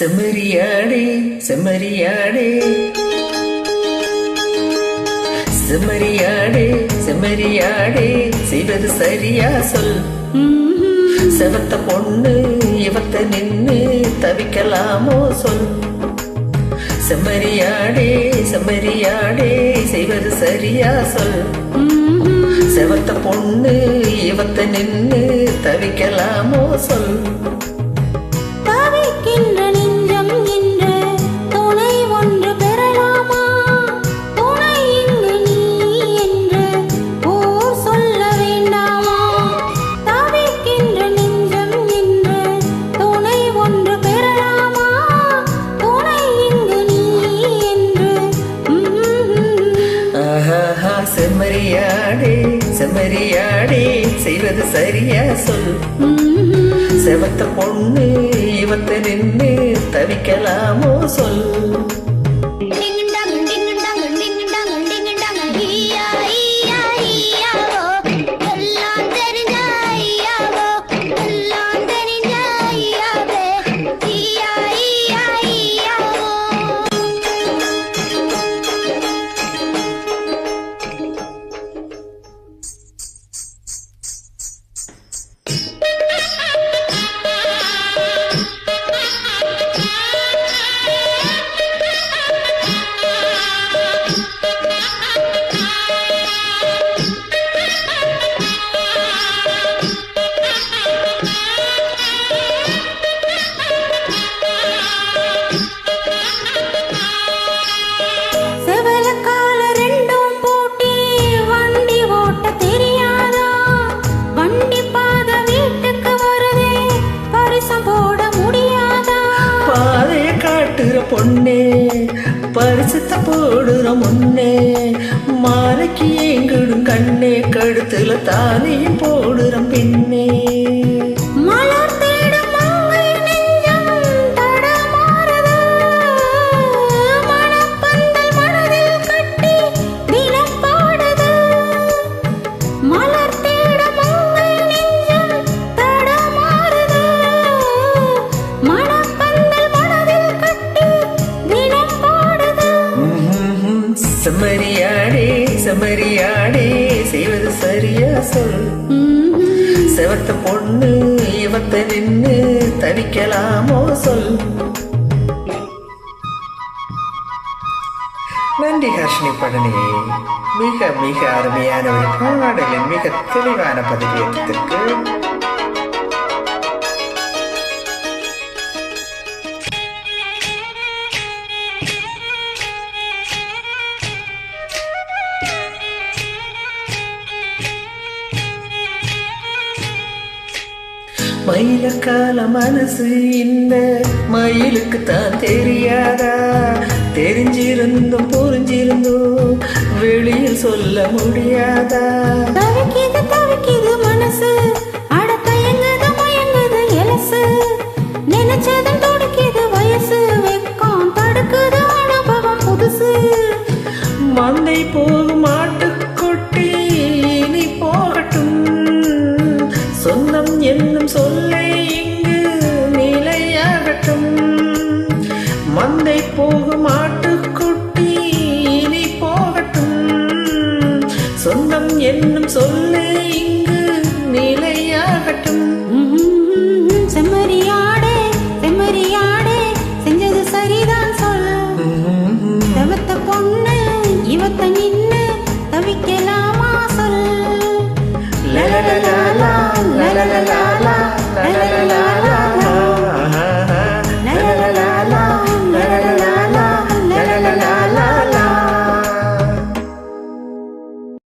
செம்மறியாடே செம்மறியாடே செம்மறியாடே செம்மறியாடே செய்வது சரியா சொல். செவத்த பொண்ணு இவத்த நின்னு தவிக்கலாமோ சொல். செம்மறியாடே செம்மறியாடே செய்வது சரியா சொல். செவத்த பொண்ணு இவத்த நின்னு தவிக்கலாமோ சொல். செம்மறியாடே செம்மறியாடே செய்வது சரியா சொல். செவத்த பொண்ணு இவத்த நின்று தவிக்கலாமோ சொல். பொண்ணே பரிசுத்த போடுற முன்னே மாலைக்கு எங்கிடும் கண்ணே கழுத்துல தானியும் போடுற பின்னே. செம்மறியாடே செம்மறியாடே செய்வது சரியா சொல். செவத்த பொண்ணு இவத்த நின்னு தவிக்கலாமோ சொல். நன்றி ஹர்ஷினி பழனியே, மிக மிக அருமையான ஒரு பாடலின் மிக தெளிவான பதிவேற்றத்திற்கு. மயிலக்கால மனசு இந்த மயிலுக்கு தான் தெரியாதா? தெரிஞ்சிருந்தும் புரிஞ்சிருந்தும் வெளியில் சொல்ல முடியாதா? தவிக்குது தவிக்குது மனசு, அட தயங்குது மயங்குது எலசு, நினைச்சதும் துடிக்குது வயசு, வெக்கம் தடுக்குது அனுபவம் புதுசு. மந்தை போகும் ஆட்டுக்குட்டி நீ போகட்டும், சொந்தம் என்னும் சொல்லை இங்கு நிலையாகட்டும். மந்தை போகும் ஆட்டுக்குட்டி நீ போகட்டும், சொந்தம் என்னும் சொல்லை இங்கு நிலையாகட்டும். செம்மறியாடே செம்மறியாடே செஞ்சது சரிதான் சொல். செவத்த பொண்ணு இவத்த நின்னு தவிக்கலாமா சொல். La la la la la la la la la.